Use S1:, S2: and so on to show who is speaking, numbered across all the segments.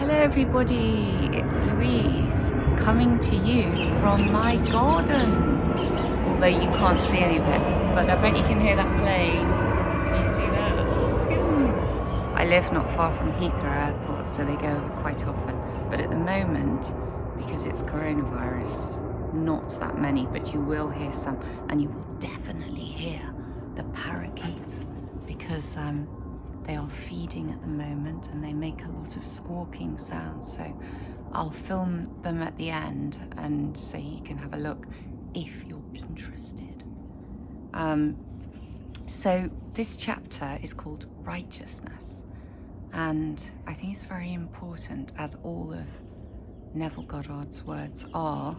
S1: Hello everybody, it's Louise coming to you from my garden. Although you can't see any of it, but I bet you can hear that plane. Can you see that? Phew. I live not far from Heathrow Airport, so they go over quite often. But at the moment, because it's coronavirus, not that many, but you will hear some, and you will definitely hear the parakeets because they are feeding at the moment and they make a lot of squawking sounds. So I'll film them at the end and so you can have a look if you're interested. So this chapter is called Righteousness, and I think it's very important, as all of Neville Goddard's words are,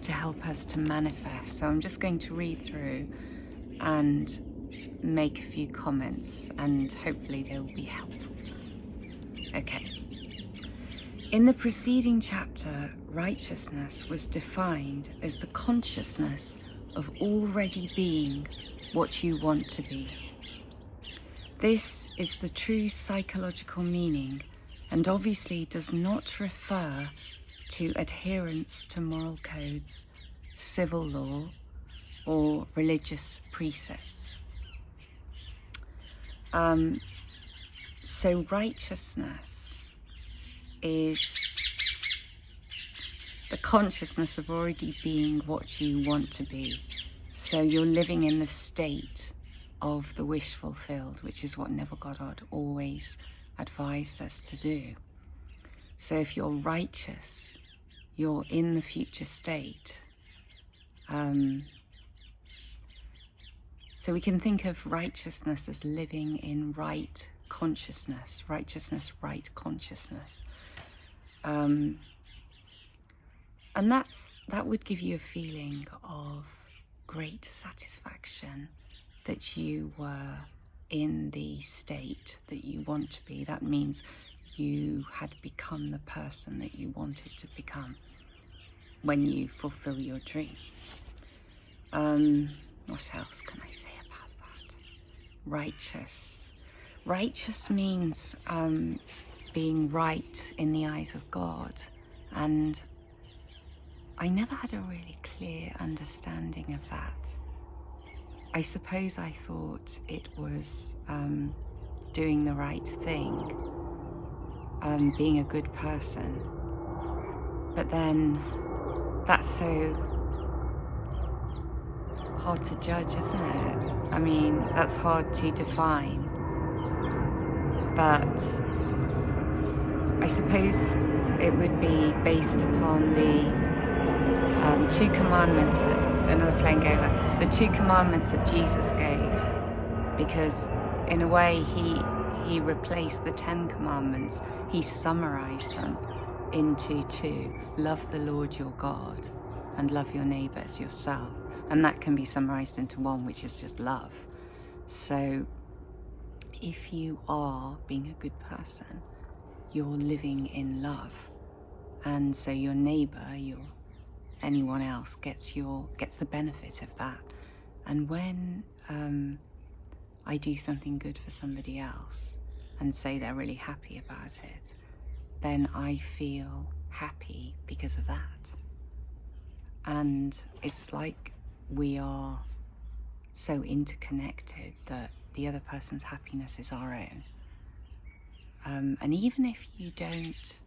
S1: to help us to manifest. So I'm just going to read through and make a few comments, and hopefully they will be helpful to you. Okay. In the preceding chapter, righteousness was defined as the consciousness of already being what you want to be. This is the true psychological meaning, and obviously does not refer to adherence to moral codes, civil law, or religious precepts. So righteousness is the consciousness of already being what you want to be. So you're living in the state of the wish fulfilled, which is what Neville Goddard always advised us to do. So if you're righteous, you're in the future state. So we can think of righteousness as living in right consciousness, righteousness, right consciousness. And that would give you a feeling of great satisfaction that you were in the state that you want to be. That means you had become the person that you wanted to become when you fulfill your dream. What else can I say about that? Righteous. Righteous means being right in the eyes of God. And I never had a really clear understanding of that. I suppose I thought it was doing the right thing, being a good person. But then that's so hard to judge, isn't it? I mean, that's hard to define. But I suppose it would be based upon the two commandments that, another plane gave her, the two commandments that Jesus gave. Because in a way, he replaced the 10 commandments. He summarized them into two. Love the Lord your God and love your neighbor as yourself. And that can be summarized into one, which is just love. So if you are being a good person, you're living in love. And so your neighbor, anyone else gets the benefit of that. And when I do something good for somebody else and say they're really happy about it, then I feel happy because of that. And it's like we are so interconnected that the other person's happiness is our own. And even if you don't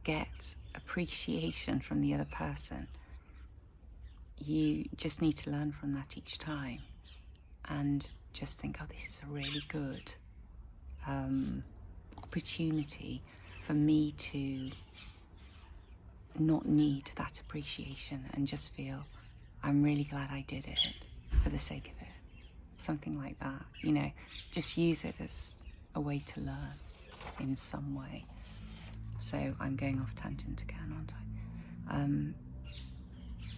S1: get appreciation from the other person, you just need to learn from that each time and just think, oh, this is a really good opportunity for me to not need that appreciation and just feel, I'm really glad I did it for the sake of it. Something like that, you know, just use it as a way to learn in some way. So I'm going off tangent again, aren't I?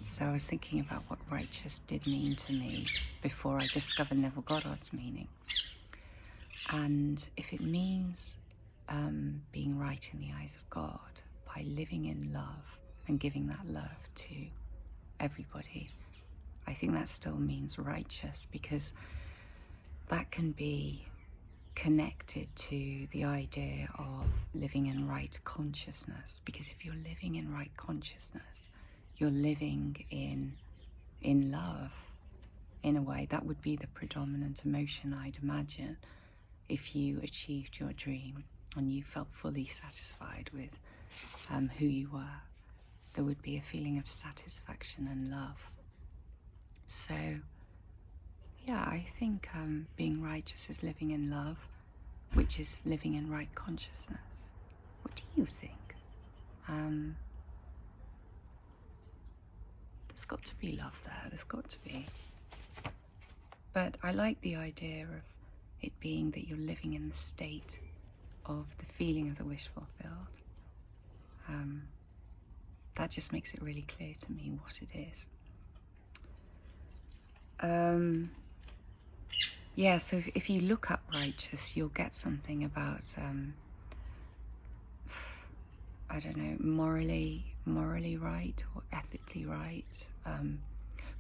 S1: So I was thinking about what righteous did mean to me before I discovered Neville Goddard's meaning. And if it means being right in the eyes of God by living in love and giving that love to everybody, I think that still means righteous, because that can be connected to the idea of living in right consciousness, because if you're living in right consciousness, you're living in love. In a way, that would be the predominant emotion, I'd imagine, if you achieved your dream and you felt fully satisfied with who you were. There would be a feeling of satisfaction and love. So, yeah, I think being righteous is living in love, which is living in right consciousness. What do you think? There's got to be love there, there's got to be. But I like the idea of it being that you're living in the state of the feeling of the wish fulfilled. That just makes it really clear to me what it is. Yeah, so if you look up righteous, you'll get something about, I don't know, morally right or ethically right.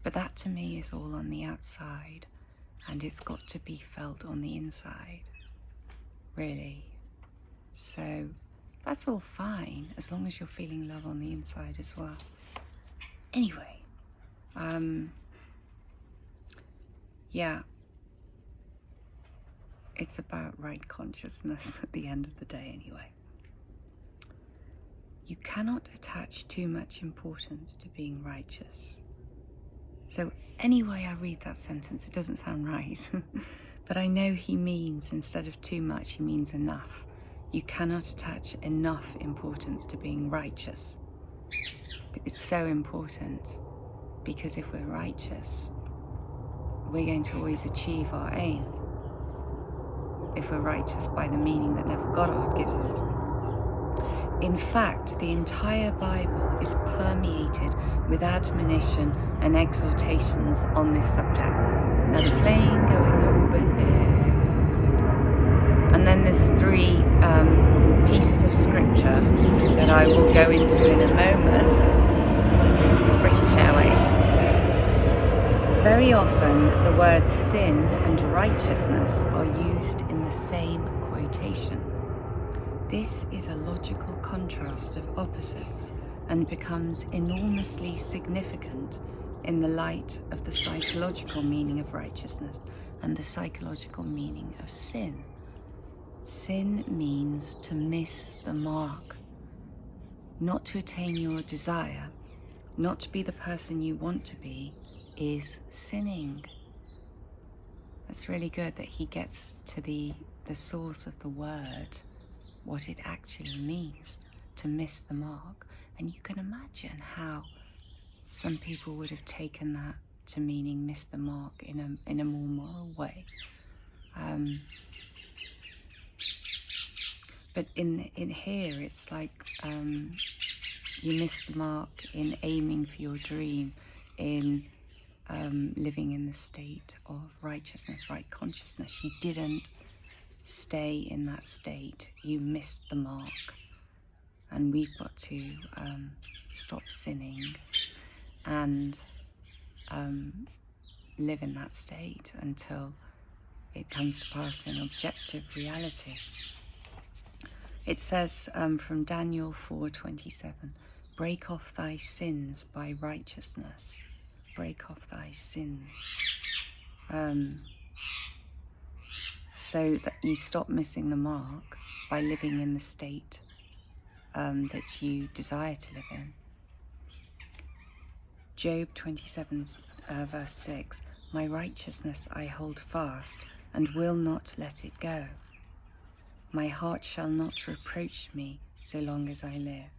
S1: But that to me is all on the outside, and it's got to be felt on the inside, really. So that's all fine, as long as you're feeling love on the inside as well. Anyway, yeah, it's about right consciousness at the end of the day anyway. You cannot attach too much importance to being righteous. So anyway I read that sentence, it doesn't sound right. But I know he means, instead of too much, he means enough. You cannot attach enough importance to being righteous. It's so important, because if we're righteous, we're going to always achieve our aim. If we're righteous by the meaning that Neville Goddard gives us. In fact, the entire Bible is permeated with admonition and exhortations on this subject. Now the plane going overhead. And then there's 3 pieces of scripture that I will go into in a moment. It's British Airways. Very often, the words sin and righteousness are used in the same quotation. This is a logical contrast of opposites and becomes enormously significant in the light of the psychological meaning of righteousness and the psychological meaning of sin. Sin means to miss the mark, not to attain your desire, not to be the person you want to be, is sinning. It's really good that he gets to the source of the word, what it actually means to miss the mark. And you can imagine how some people would have taken that to meaning miss the mark in a more moral way. But in here, it's like you miss the mark in aiming for your dream, in living in the state of righteousness, right consciousness. You didn't stay in that state. You missed the mark. And we've got to stop sinning and live in that state until it comes to pass in objective reality. It says from Daniel 4:27, break off thy sins by righteousness. Break off thy sins. So that you stop missing the mark by living in the state that you desire to live in. Job 27 verse 6, my righteousness I hold fast and will not let it go. My heart shall not reproach me so long as I live.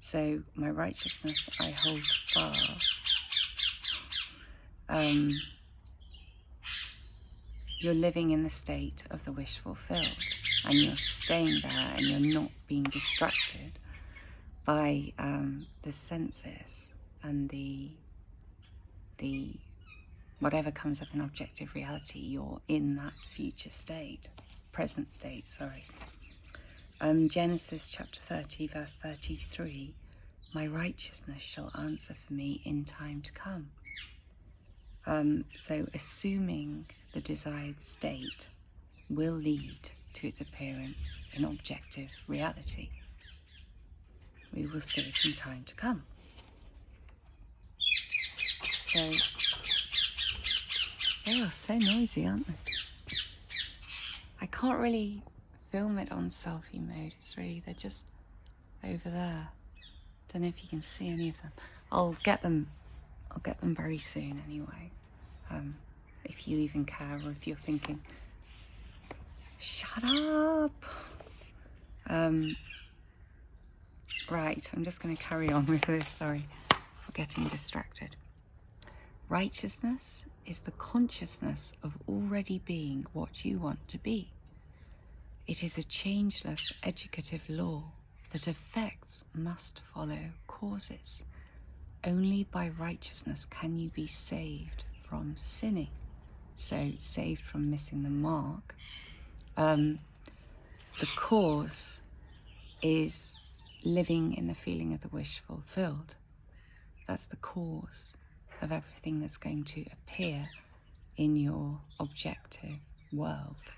S1: So my righteousness I hold fast. You're living in the state of the wish fulfilled, and you're staying there, and you're not being distracted by the senses and the whatever comes up in objective reality. You're in that future state, present state, sorry. Genesis chapter 30 verse 33, my righteousness shall answer for me in time to come. So assuming the desired state will lead to its appearance in objective reality. We will see it in time to come. So, they are so noisy, aren't they? I can't really film it on selfie mode. It's really, they're just over there. Don't know if you can see any of them. I'll get them very soon anyway. If you even care, or if you're thinking, shut up. Right, I'm just going to carry on with this, sorry for getting distracted. Righteousness is the consciousness of already being what you want to be. It is a changeless educative law that effects must follow causes. Only by righteousness can you be saved from sinning. So, saved from missing the mark. The cause is living in the feeling of the wish fulfilled. That's the cause of everything that's going to appear in your objective world,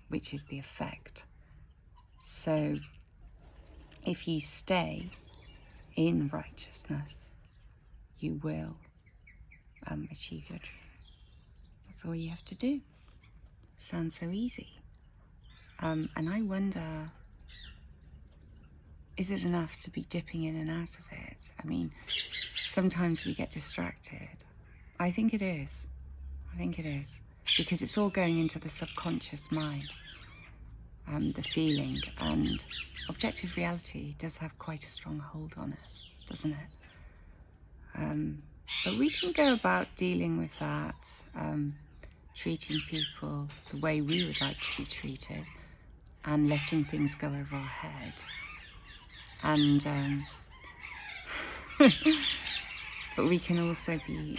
S1: which is the effect. So if you stay in righteousness, you will achieve your dream. That's all you have to do. Sounds so easy. And I wonder, is it enough to be dipping in and out of it? I mean, sometimes we get distracted. I think it is. I think it is. Because it's all going into the subconscious mind, the feeling, and objective reality does have quite a strong hold on us, doesn't it? But we can go about dealing with that, treating people the way we would like to be treated, and letting things go over our head. And but we can also be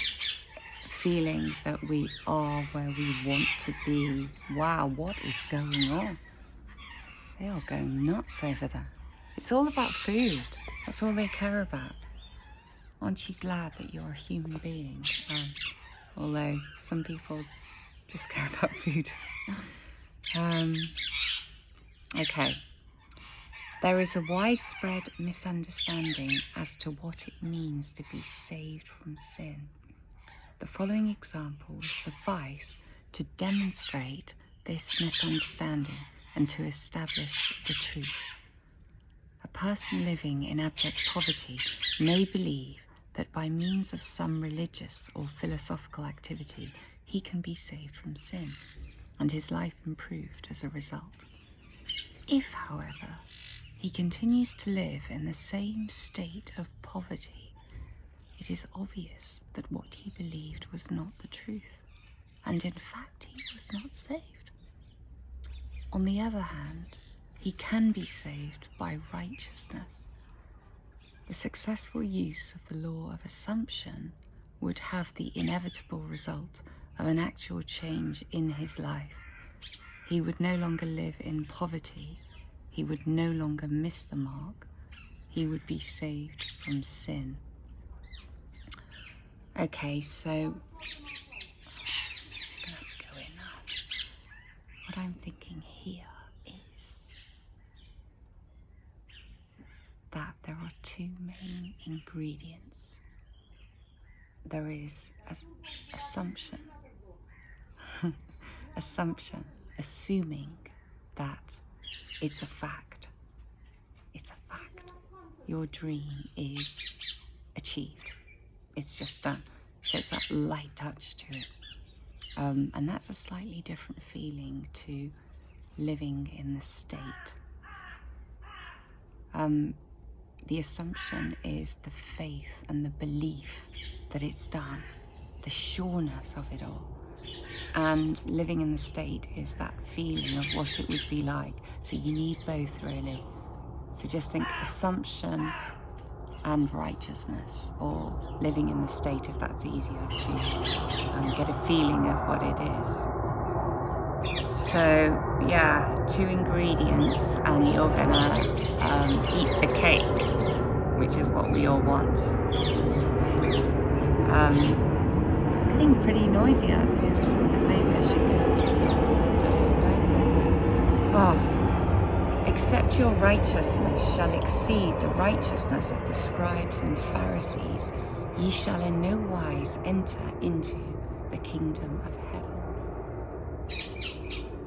S1: feeling that we are where we want to be. Wow, what is going on? They are going nuts over there. It's all about food. That's all they care about. Aren't you glad that you're a human being? Although some people just care about food. Okay. There is a widespread misunderstanding as to what it means to be saved from sin. The following example will suffice to demonstrate this misunderstanding and to establish the truth. A person living in abject poverty may believe that by means of some religious or philosophical activity he can be saved from sin, and his life improved as a result. If, however, he continues to live in the same state of poverty, it is obvious that what he believed was not the truth, and in fact he was not saved. On the other hand, he can be saved by righteousness. The successful use of the law of assumption would have the inevitable result of an actual change in his life. He would no longer live in poverty. He would no longer miss the mark. He would be saved from sin. Okay, so I'm gonna have to go in now. What I'm thinking here is that there are two main ingredients. There is assumption, assuming that it's a fact. It's a fact. Your dream is achieved. It's just done. So it's that light touch to it. And that's a slightly different feeling to living in the state. The assumption is the faith and the belief that it's done, the sureness of it all. And living in the state is that feeling of what it would be like. So you need both, really. So just think assumption and righteousness, or living in the state, if that's easier to get a feeling of what it is. So yeah, two ingredients, and you're gonna eat the cake, which is what we all want. It's getting pretty noisy out here, isn't it? Maybe I should go outside. Except your righteousness shall exceed the righteousness of the scribes and Pharisees, ye shall in no wise enter into the kingdom of heaven.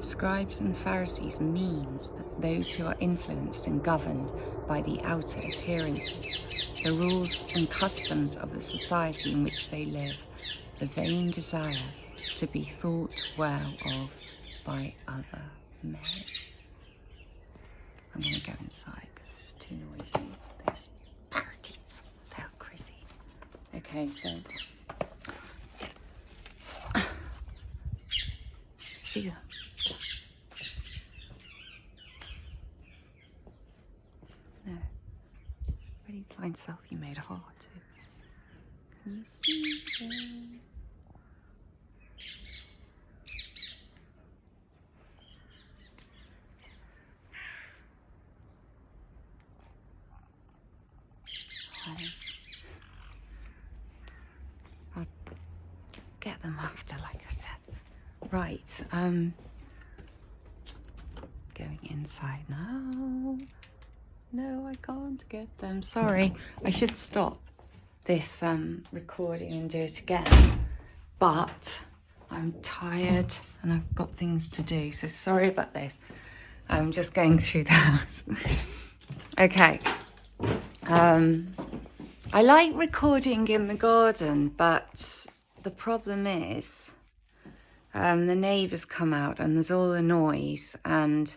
S1: Scribes and Pharisees means that those who are influenced and governed by the outer appearances, the rules and customs of the society in which they live, the vain desire to be thought well of by other men. I'm going to go inside because it's too noisy. There's parakeets. They're crazy. Okay, so see them. No. Really fine self you made a heart too. Can you see them? I'll get them after, like I said. Right, going inside now. No, I can't get them. Sorry, I should stop this recording and do it again. But I'm tired and I've got things to do, so sorry about this. I'm just going through the house. Okay. I like recording in the garden, but the problem is the neighbours come out and there's all the noise and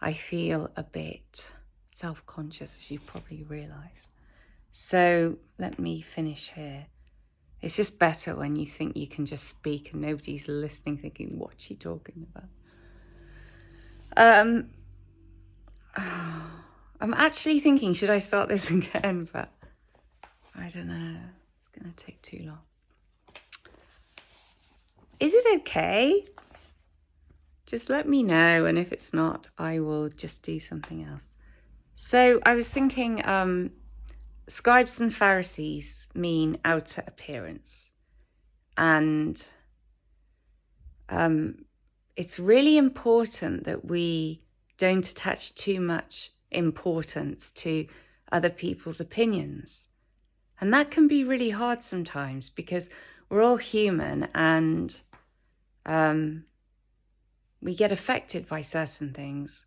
S1: I feel a bit self-conscious, as you've probably realised. So let me finish here. It's just better when you think you can just speak and nobody's listening thinking, what's she talking about? I'm actually thinking, should I start this again? But I don't know. It's going to take too long. Is it okay? Just let me know. And if it's not, I will just do something else. So I was thinking, scribes and Pharisees mean outer appearance. And it's really important that we don't attach too much importance to other people's opinions. And that can be really hard sometimes because we're all human and we get affected by certain things,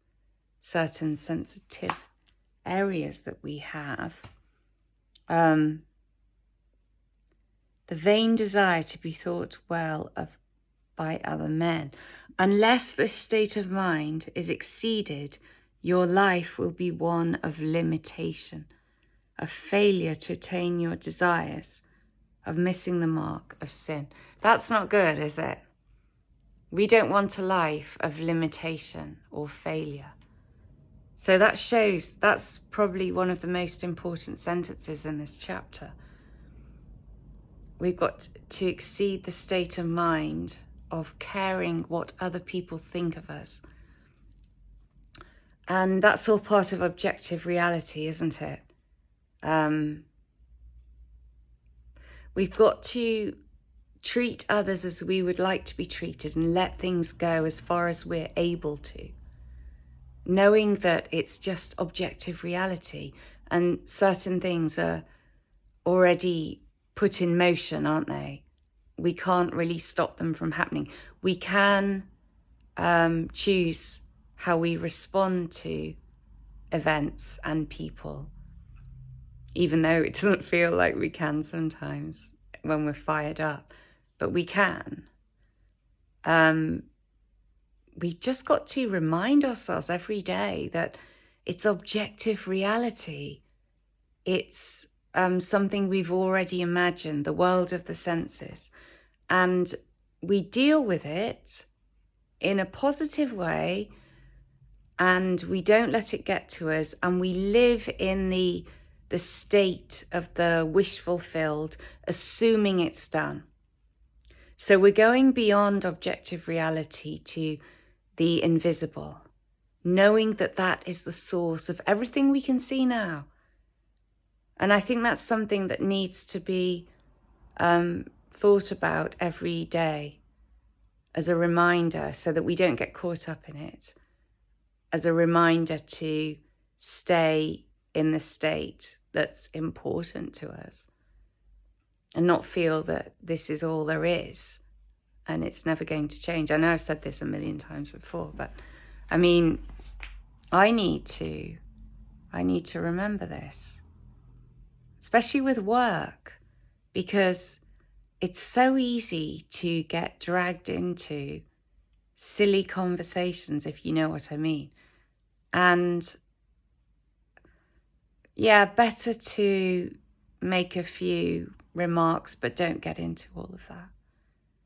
S1: certain sensitive areas that we have. The vain desire to be thought well of by other men. Unless this state of mind is exceeded, your life will be one of limitation, of failure to attain your desires, of missing the mark of sin. That's not good, is it? We don't want a life of limitation or failure. So that shows, that's probably one of the most important sentences in this chapter. We've got to exceed the state of mind of caring what other people think of us. And that's all part of objective reality, isn't it? We've got to treat others as we would like to be treated and let things go as far as we're able to, knowing that it's just objective reality and certain things are already put in motion, aren't they? We can't really stop them from happening. We can choose how we respond to events and people, even though it doesn't feel like we can sometimes when we're fired up, but we can. We've just got to remind ourselves every day that it's objective reality. It's something we've already imagined, the world of the senses. And we deal with it in a positive way and we don't let it get to us, and we live in the state of the wish fulfilled, assuming it's done. So we're going beyond objective reality to the invisible, knowing that that is the source of everything we can see now. And I think that's something that needs to be thought about every day as a reminder so that we don't get caught up in it. as a reminder to stay in the state that's important to us and not feel that this is all there is and it's never going to change. I know I've said this a million times before, but I mean, I need to remember this, especially with work, because it's so easy to get dragged into silly conversations, if you know what I mean. And yeah, better to make a few remarks, but don't get into all of that,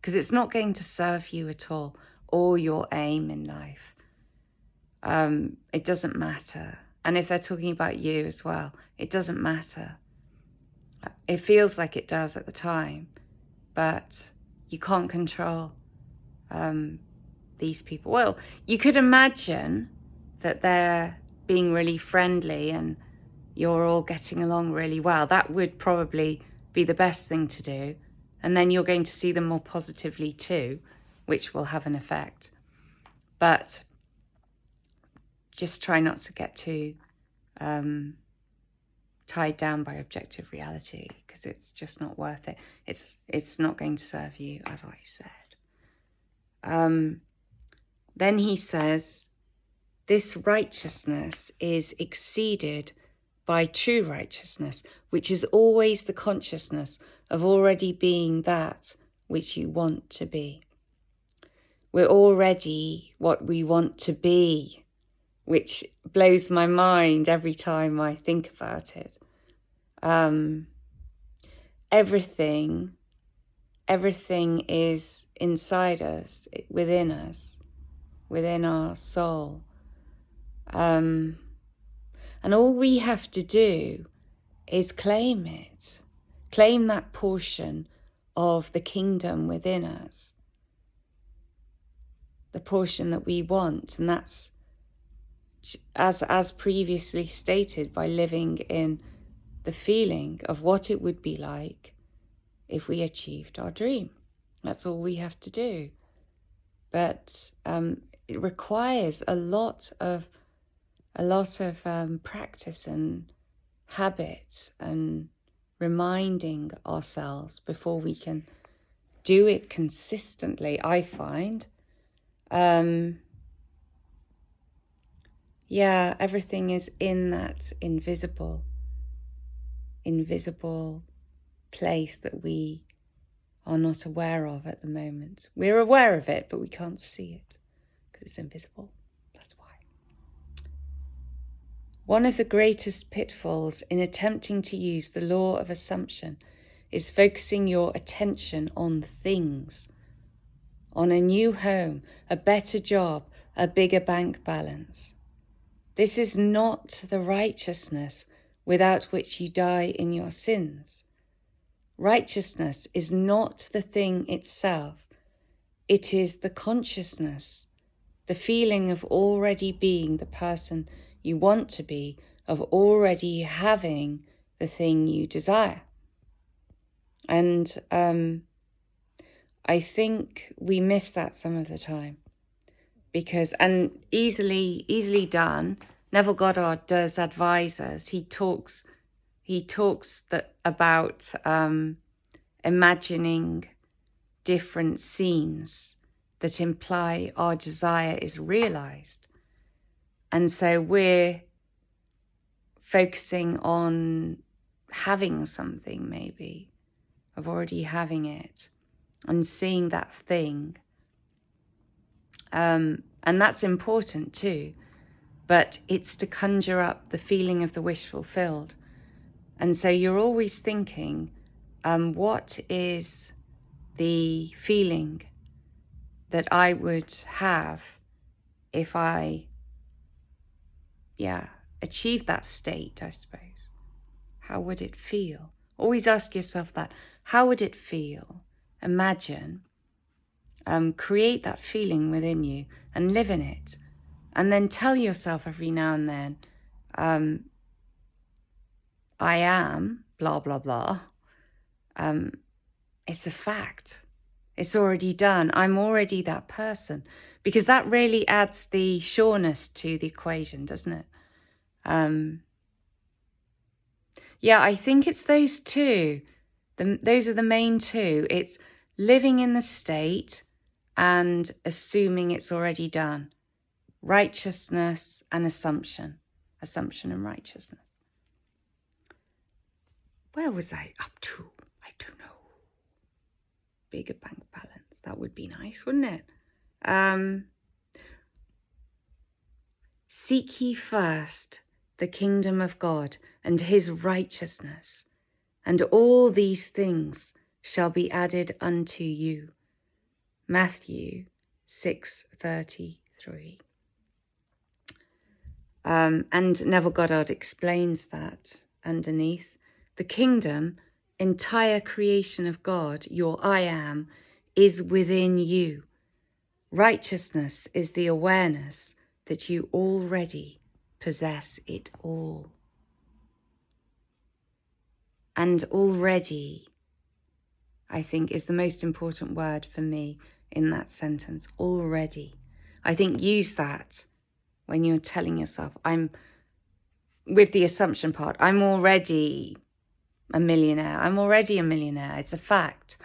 S1: because it's not going to serve you at all, or your aim in life. It doesn't matter. And if they're talking about you as well, it doesn't matter. It feels like it does at the time, but you can't control these people. Well, you could imagine that they're being really friendly and you're all getting along really well. That would probably be the best thing to do. And then you're going to see them more positively too, which will have an effect. But just try not to get too tied down by objective reality, because it's just not worth it. It's not going to serve you, as I said. Then he says, this righteousness is exceeded by true righteousness, which is always the consciousness of already being that which you want to be. We're already what we want to be, which blows my mind every time I think about it. Everything is inside us, within our soul. And all we have to do is claim it, claim that portion of the kingdom within us, the portion that we want. And that's, as previously stated, by living in the feeling of what it would be like if we achieved our dream. That's all we have to do. But it requires a lot of practice and habit and reminding ourselves before we can do it consistently, I find. Everything is in that invisible place that we are not aware of at the moment. We're aware of it, but we can't see it because it's invisible. That's why. One of the greatest pitfalls in attempting to use the law of assumption is focusing your attention on things, on a new home, a better job, a bigger bank balance. This is not the righteousness without which you die in your sins. Righteousness is not the thing itself. It is the consciousness, the feeling of already being the person you want to be, of already having the thing you desire. And I think we miss that some of the time, because, and easily done. Neville Goddard does advise us. He talks about imagining different scenes that imply our desire is realized. And so we're focusing on having something, maybe, of already having it, and seeing that thing. And that's important too. But it's to conjure up the feeling of the wish fulfilled. And so you're always thinking, what is the feeling that I would have if I, achieved that state, I suppose? How would it feel? Always ask yourself that. How would it feel? Imagine, create that feeling within you and live in it. And then tell yourself every now and then, I am, blah, blah, blah. It's a fact. It's already done. I'm already that person. because that really adds the sureness to the equation, doesn't it? Yeah, I think it's those two. Those are the main two. It's living in the state and assuming it's already done. Righteousness and assumption. Assumption and righteousness. Where was I up to? I don't know. Bigger bank balance. That would be nice, wouldn't it? Seek ye first the kingdom of God and his righteousness, and all these things shall be added unto you. Matthew 6:33. And Neville Goddard explains that underneath. The kingdom, entire creation of God, your I am, is within you. Righteousness is the awareness that you already possess it all. And already, I think, is the most important word for me in that sentence. Already. I think use that when you're telling yourself, with the assumption part, I'm already a millionaire. I'm already a millionaire. It's a fact.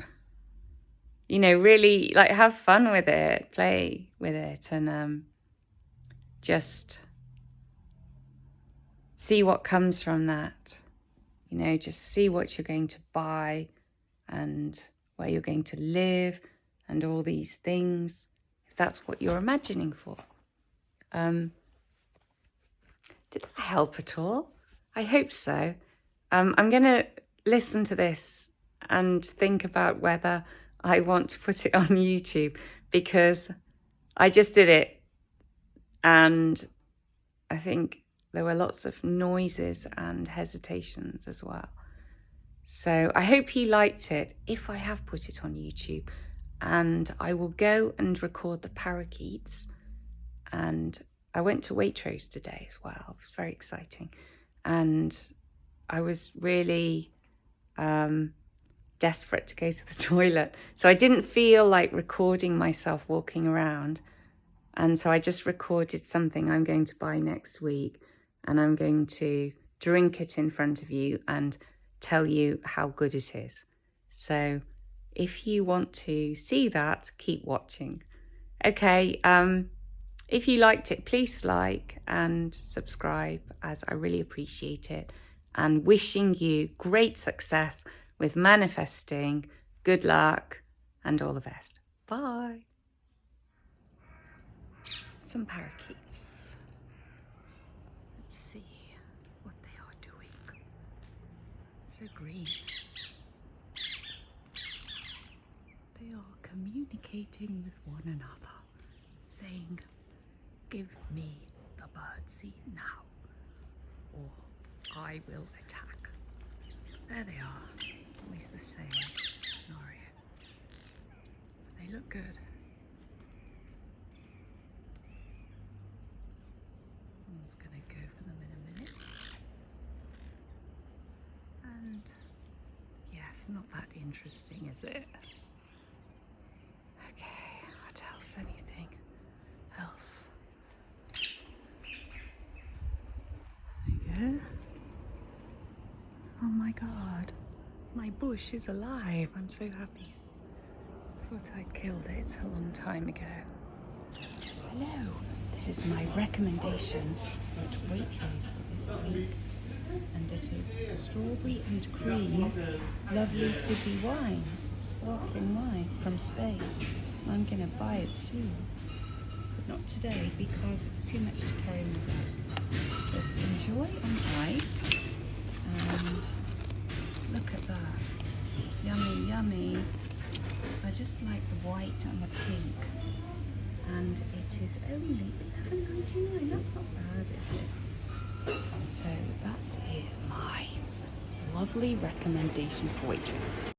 S1: You know, really, like, have fun with it, play with it, and just see what comes from that. You know, just see what you're going to buy and where you're going to live and all these things, if that's what you're imagining for. Did that help at all? I hope so. I'm going to listen to this and think about whether I want to put it on YouTube, because I just did it and I think there were lots of noises and hesitations as well. So I hope you liked it if I have put it on YouTube, and I will go and record the parakeets. And I went to Waitrose today as well. It was very exciting. And I was really desperate to go to the toilet. So I didn't feel like recording myself walking around. And so I just recorded something I'm going to buy next week. And I'm going to drink it in front of you and tell you how good it is. So if you want to see that, keep watching. Okay, if you liked it, please like and subscribe, as I really appreciate it. And wishing you great success with manifesting, good luck, and all the best. Bye. Some parakeets. Let's see what they are doing. So green. They are communicating with one another, saying, "Give me the birdseed now, or I will attack." There they are. Always the same scenario. They look good. One's gonna go for them in a minute. And yes, not that interesting, is it? Okay, what else? Anything else? There you go. Oh my God, my bush is alive. I'm so happy. Thought I'd killed it a long time ago. Hello, this is my recommendation at Waitrose for this week. And it is strawberry and cream, lovely fizzy wine, sparkling wine from Spain. I'm going to buy it soon, but not today because it's too much to carry in my bag. Just enjoy on ice, and look at that. Yummy, yummy. I just like the white and the pink. And it is only £11.99. That's not bad, is it? So that is my lovely recommendation for Waitrose.